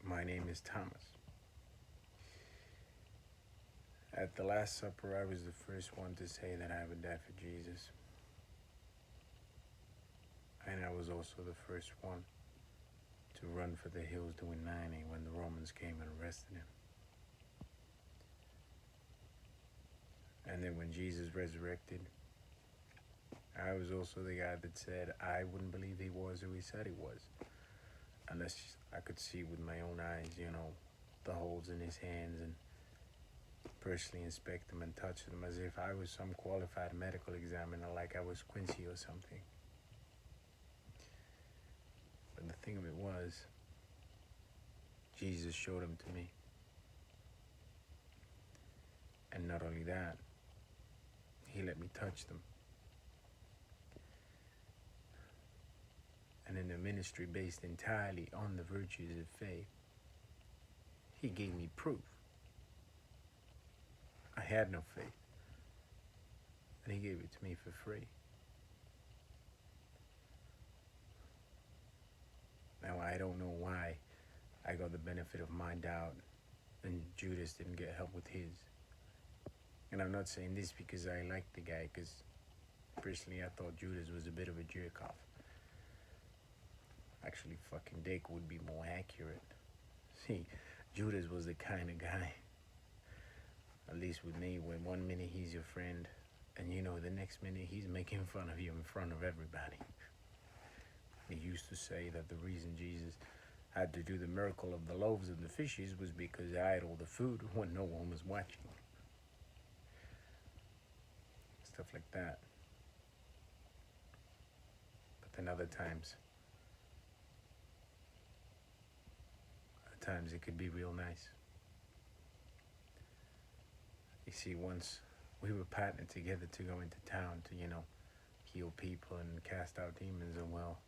My name is Thomas. At the Last Supper, I was the first one to say that I would die for Jesus. And I was also the first one to run for the hills doing 90 when the Romans came and arrested him. And then when Jesus resurrected, I was also the guy that said I wouldn't believe he was who he said he was, unless I could see with my own eyes, the holes in his hands, and personally inspect them and touch them as if I was some qualified medical examiner, like I was Quincy or something. But the thing of it was, Jesus showed them to me. And not only that, he let me touch them. And in a ministry based entirely on the virtues of faith, he gave me proof. I had no faith, and he gave it to me for free. Now, I don't know why I got the benefit of my doubt and Judas didn't get help with his. And I'm not saying this because I like the guy, because personally I thought Judas was a bit of a jerk off. Actually, fucking dick would be more accurate. See, Judas was the kind of guy, at least with me, when one minute he's your friend, and the next minute he's making fun of you in front of everybody. He used to say that the reason Jesus had to do the miracle of the loaves and the fishes was because I ate all the food when no one was watching. Stuff like that. But then other times it could be real nice. You see, once we were partnered together to go into town to, heal people and cast out demons, and well,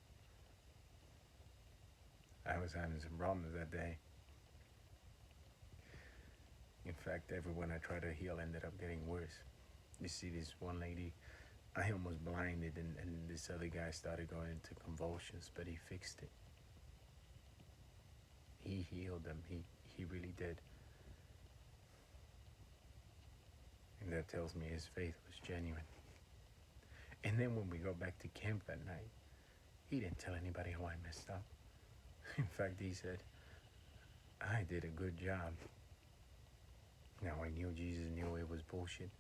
I was having some problems that day. In fact, everyone I tried to heal ended up getting worse. You see, this one lady, I almost blinded, and this other guy started going into convulsions, but he fixed it. He healed them. He really did. And that tells me his faith was genuine. And then when we go back to camp that night, he didn't tell anybody how I messed up. In fact, he said, I did a good job. Now, I knew Jesus knew it was bullshit,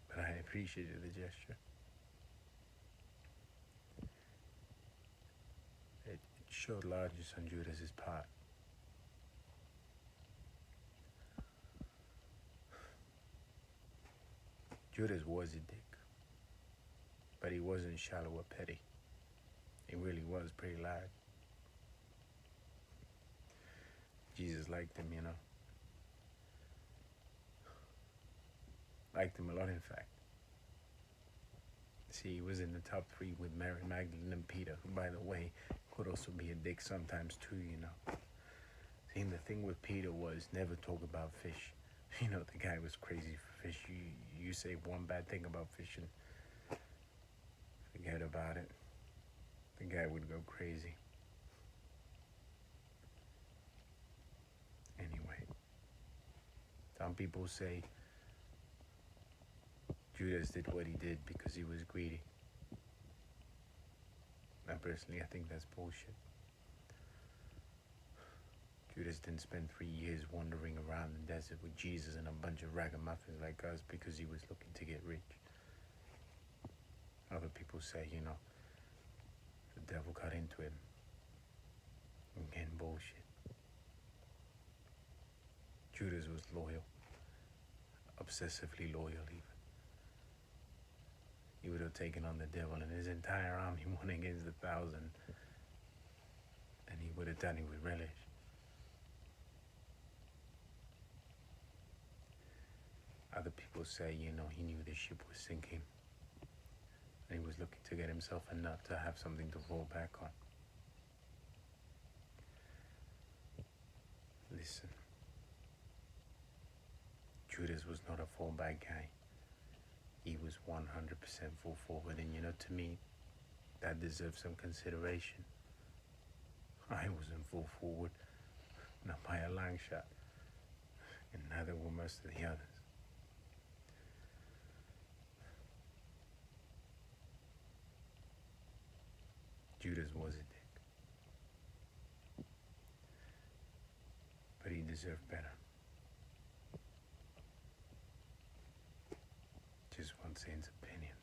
but I appreciated the gesture. It showed largesse on Judas's part. Judas was a dick, but he wasn't shallow or petty. He really was pretty large. Jesus liked him, Liked him a lot, in fact. See, he was in the top 3 with Mary Magdalene and Peter, who, by the way, could also be a dick sometimes too, See, the thing with Peter was never talk about fish. The guy was crazy for fish. You say one bad thing about fish and forget about it. The guy would go crazy. Anyway, some people say Judas did what he did because he was greedy. Now, personally, I think that's bullshit. Judas didn't spend 3 years wandering around the desert with Jesus and a bunch of ragamuffins like us because he was looking to get rich. Other people say, the devil got into him. Again, bullshit. Judas was loyal, obsessively loyal even. He would have taken on the devil and his entire army, one against 1,000, and he would have done it with relish. Other people say, he knew the ship was sinking, and he was looking to get himself a nut to have something to fall back on. Listen, Judas was not a fallback guy. he was 100% full forward, and to me, that deserves some consideration. I wasn't full forward, not by a long shot, and neither were most of the others. Judas was a dick, but he deserved better. Just one saint's opinion.